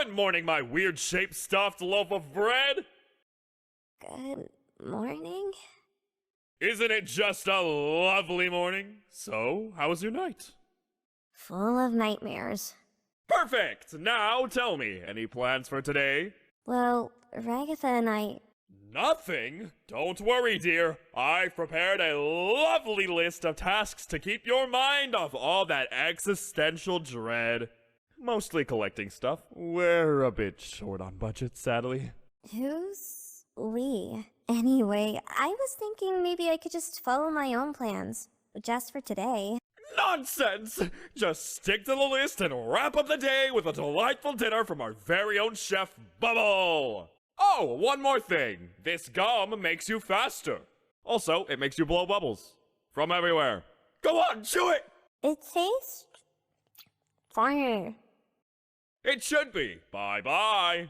Good morning, my weird-shaped stuffed loaf of bread! Good morning? Isn't it just a lovely morning? So, how was your night? Full of nightmares. Perfect! Now tell me, any plans for today? Well, Ragatha and I... Nothing? Don't worry, dear. I've prepared a lovely list of tasks to keep your mind off all that existential dread. Mostly collecting stuff. We're a bit short on budget, sadly. Who's we? Anyway, I was thinking maybe I could just follow my own plans. Just for today. Nonsense! Just stick to the list and wrap up the day with a delightful dinner from our very own chef, Bubble! Oh, one more thing. This gum makes you faster. Also, it makes you blow bubbles. From everywhere. Go on, chew it! It tastes... fire. It should be. Bye-bye.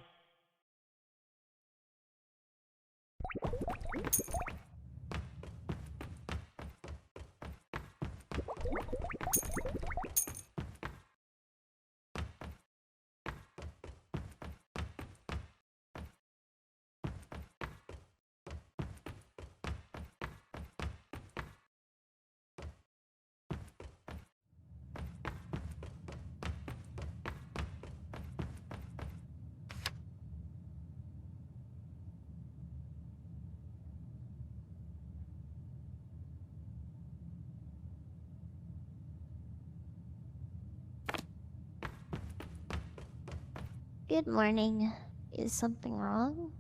Good morning. Is something wrong?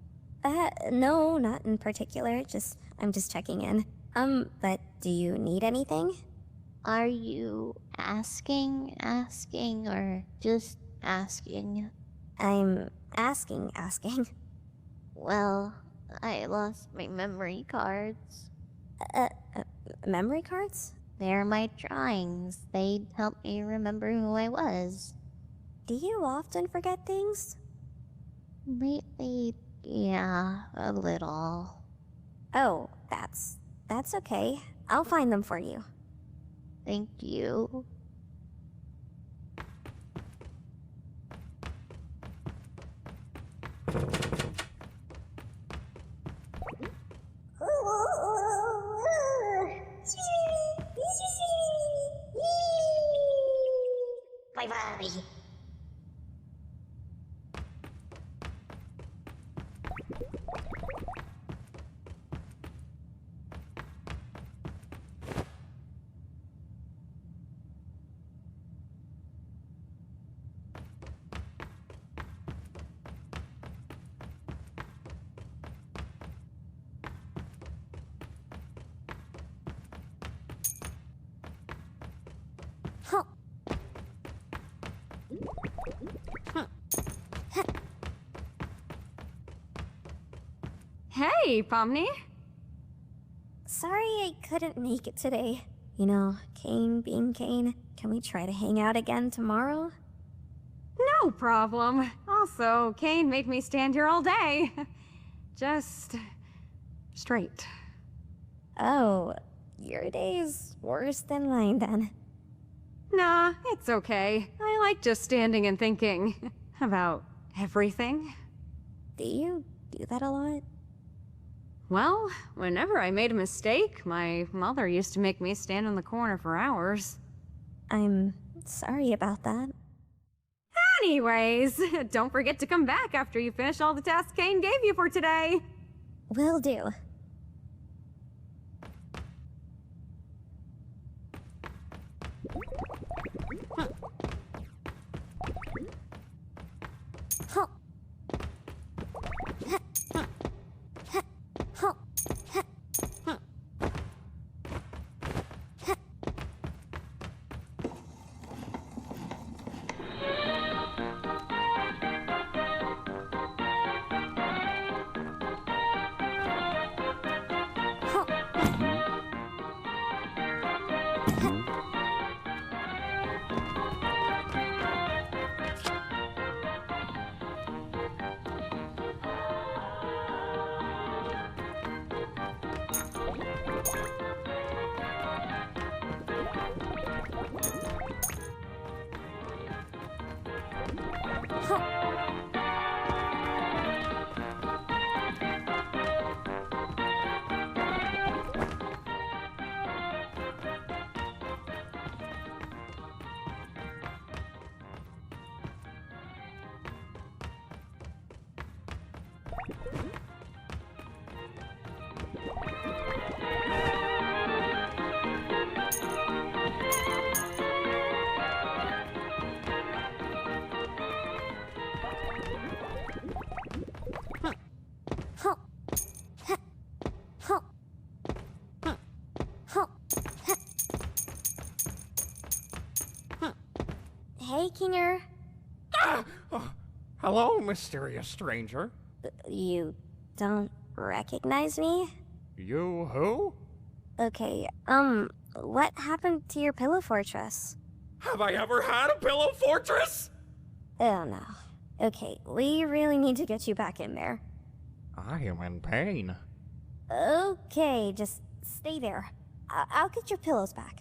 No, not in particular. I'm just checking in. But do you need anything? Are you asking, or just asking? I'm asking. Well, I lost my memory cards. Memory cards? They're my drawings. They help me remember who I was. Do you often forget things? Lately, yeah, a little. Oh, that's okay. I'll find them for you. Thank you. Bye-bye. Hey, Pomni. Sorry I couldn't make it today. You know, Kane being Kane. Can we try to hang out again tomorrow? No problem. Also, Kane made me stand here all day. Just... straight. Oh, your day's worse than mine then. Nah, it's okay. I like just standing and thinking about everything. Do you do that a lot? Well, whenever I made a mistake, my mother used to make me stand in the corner for hours. I'm sorry about that. Anyways, don't forget to come back after you finish all the tasks Kane gave you for today. Will do. Huh. Huh. Hello, mysterious stranger. You don't recognize me? You who? Okay, what happened to your pillow fortress? Have I ever had a pillow fortress? Oh no. Okay, we really need to get you back in there. I am in pain. Okay, just stay there. I'll get your pillows back.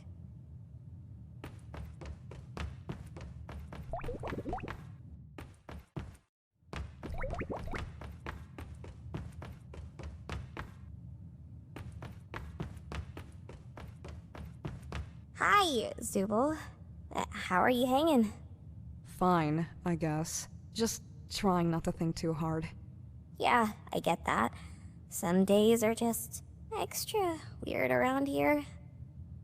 Hi, Zubul. How are you hanging? Fine, I guess. Just trying not to think too hard. Yeah, I get that. Some days are just extra weird around here.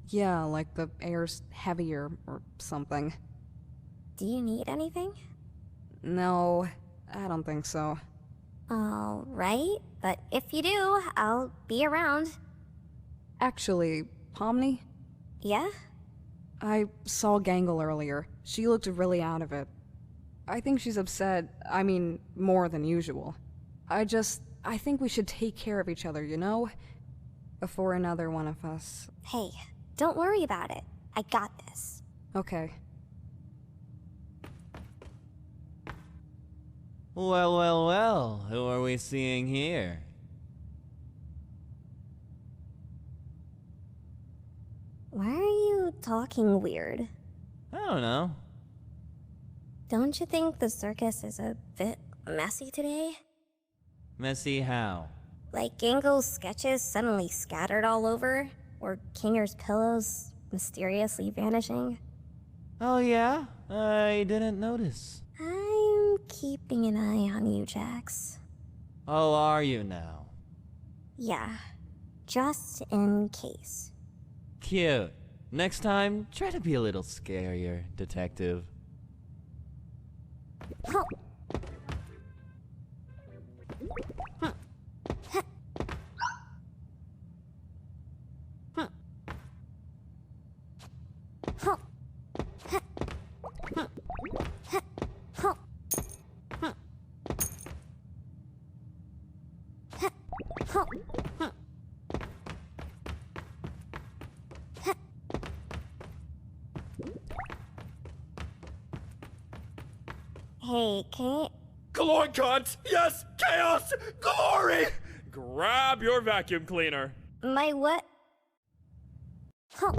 Yeah, like the air's heavier or something. Do you need anything? No, I don't think so. Alright, but if you do, I'll be around. Actually, Pomni? Yeah? I saw Gangle earlier. She looked really out of it. I think she's upset, I mean, more than usual. I think we should take care of each other, you know? Before another one of us... Hey, don't worry about it. I got this. Okay. Well, well, well, who are we seeing here? Why are you talking weird? I don't know. Don't you think the circus is a bit messy today? Messy how? Like Gangle's sketches suddenly scattered all over? Or Kinger's pillows mysteriously vanishing? Oh yeah? I didn't notice. I'm keeping an eye on you, Jax. Oh, are you now? Yeah, just in case. Cute. Next time, try to be a little scarier, detective. Huh. Hey, can't... Glory cunt! Yes! Chaos! Glory! Grab your vacuum cleaner. My what? Huh.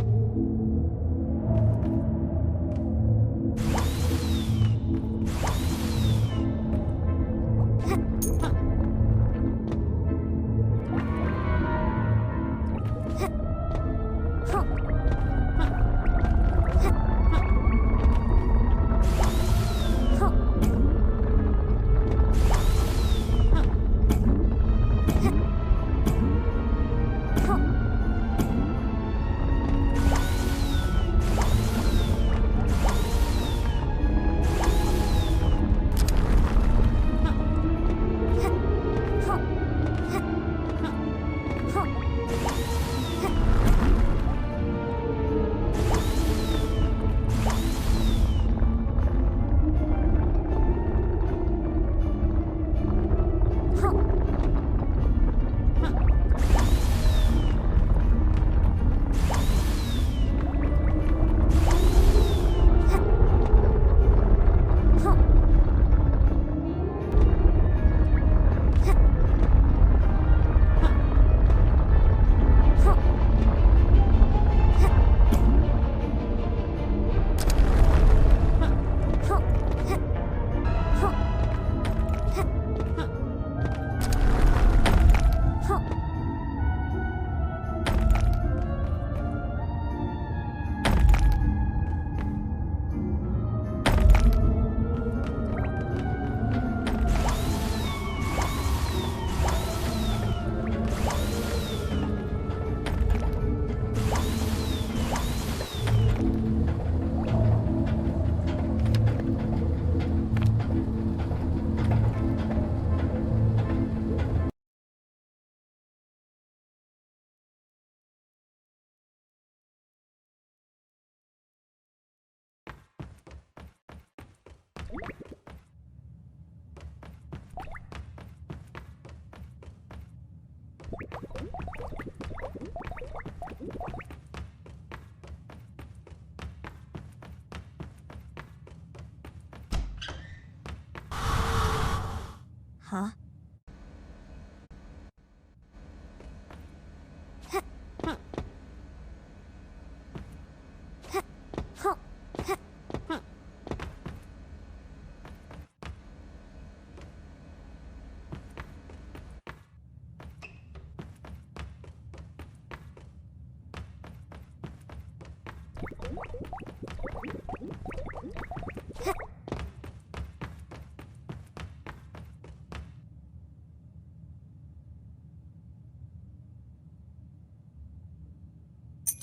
Huh?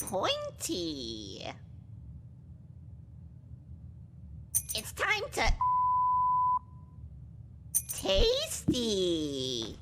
Pointy. It's time to... Tasty.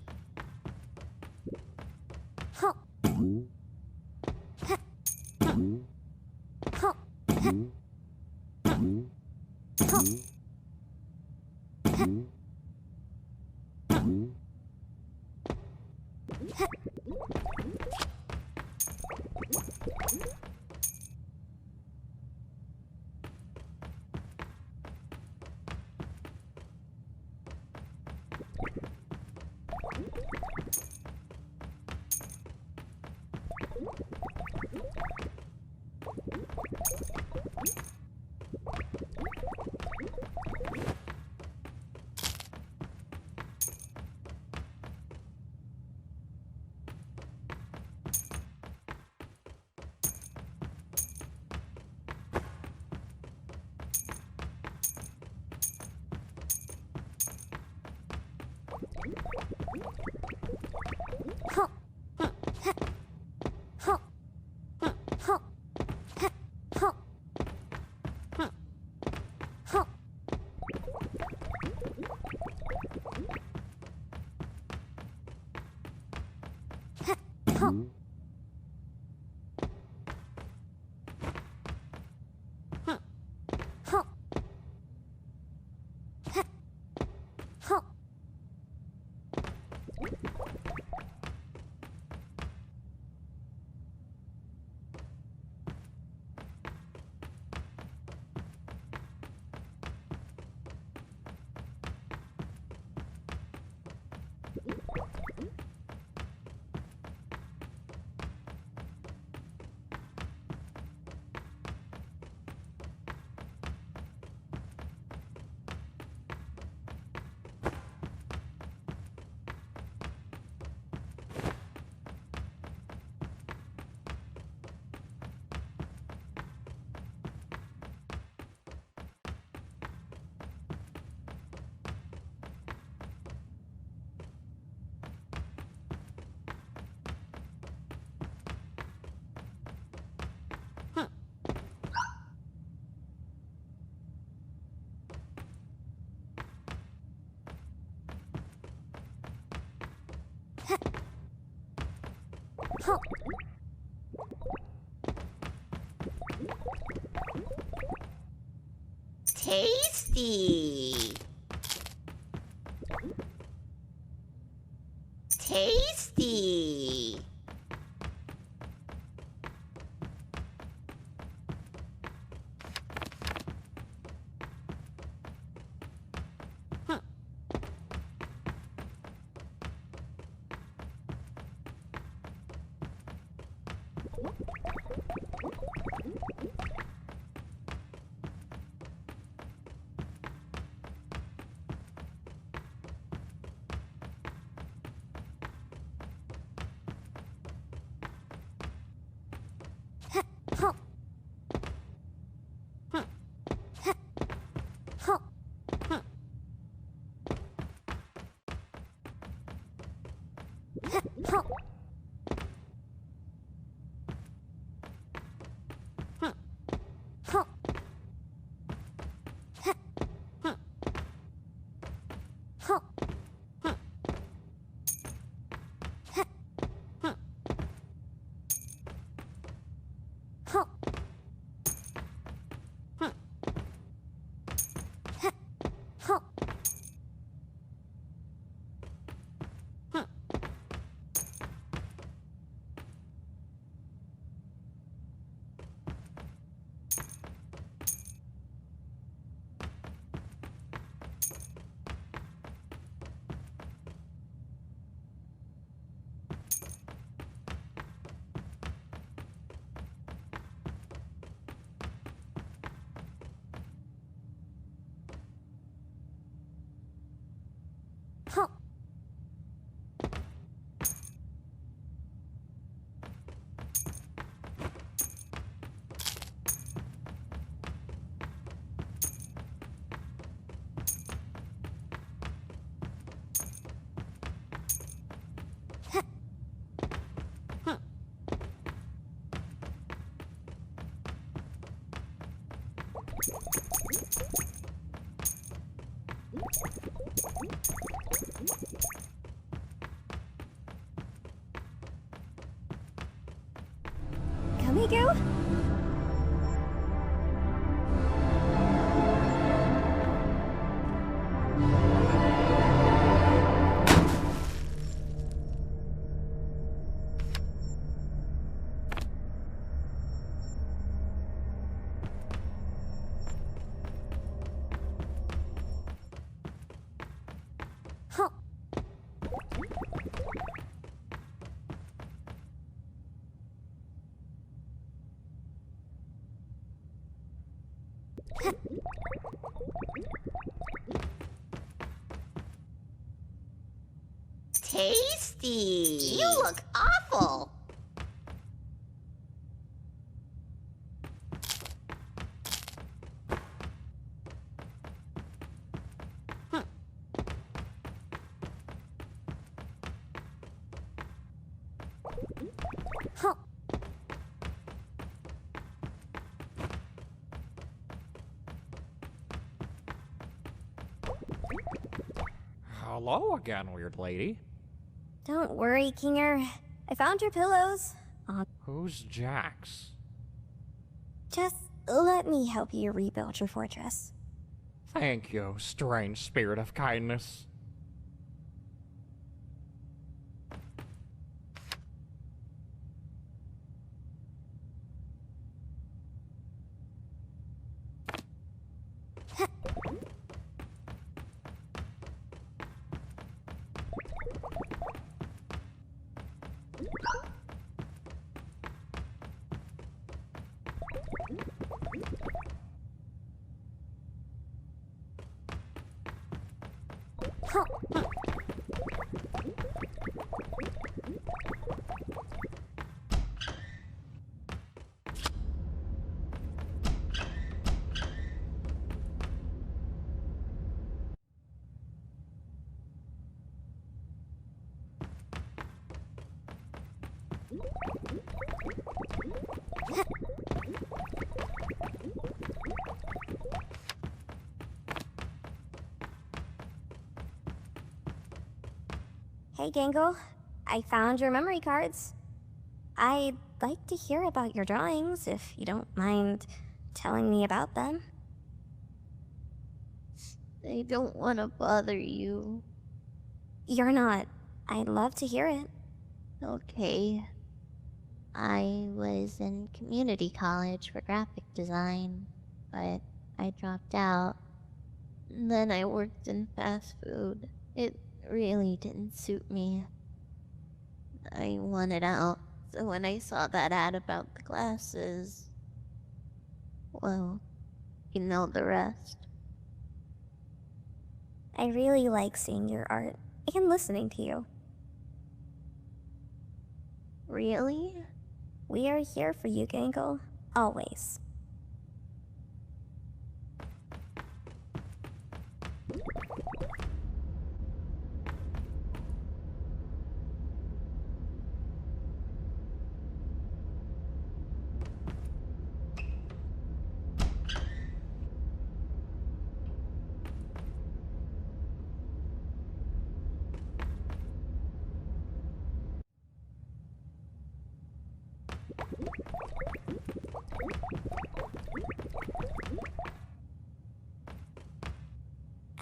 Tasty. Tasty. go. Huh. Tasty! You look awful! Huh. Hello again, weird lady. Don't worry, Kinger. I found your pillows. Who's Jax? Just let me help you rebuild your fortress. Thank you, strange spirit of kindness. Huh. Hey, Gangle. I found your memory cards. I'd like to hear about your drawings, if you don't mind telling me about them. I don't want to bother you. You're not. I'd love to hear it. Okay. I was in community college for graphic design, but I dropped out. Then I worked in fast food. It really didn't suit me. I wanted out, so when I saw that ad about the glasses, well, you know the rest. I really like seeing your art and listening to you. Really? We are here for you, Gangle. Always.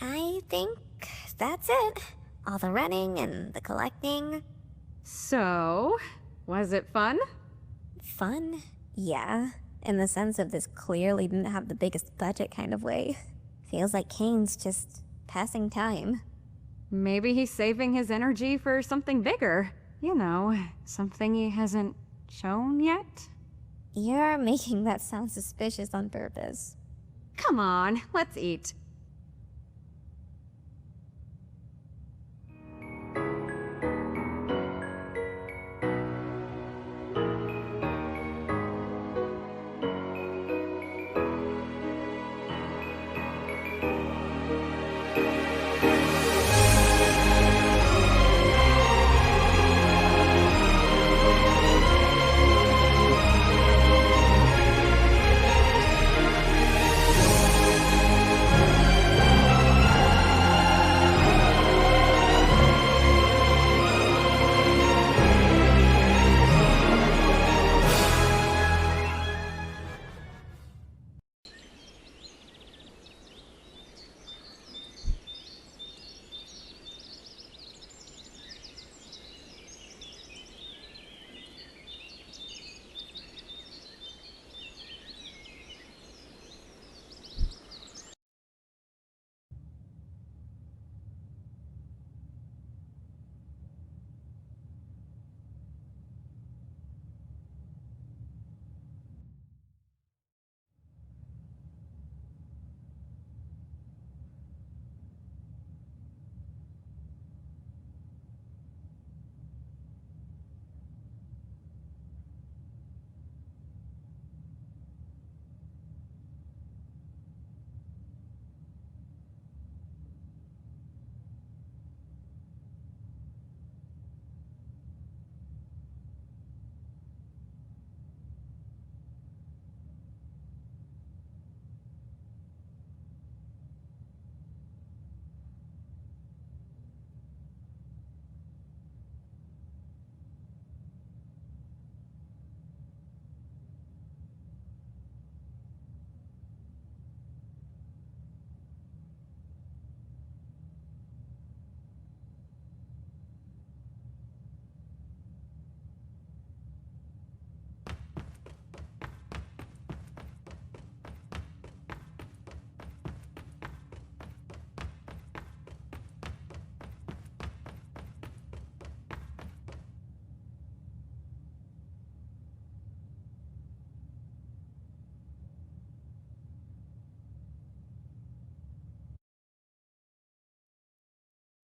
I think that's it. All the running and the collecting. So, was it fun? Fun? Yeah. In the sense of this clearly didn't have the biggest budget kind of way. Feels like Kane's just passing time. Maybe he's saving his energy for something bigger. You know, something he hasn't shown yet? You're making that sound suspicious on purpose. Come on, let's eat.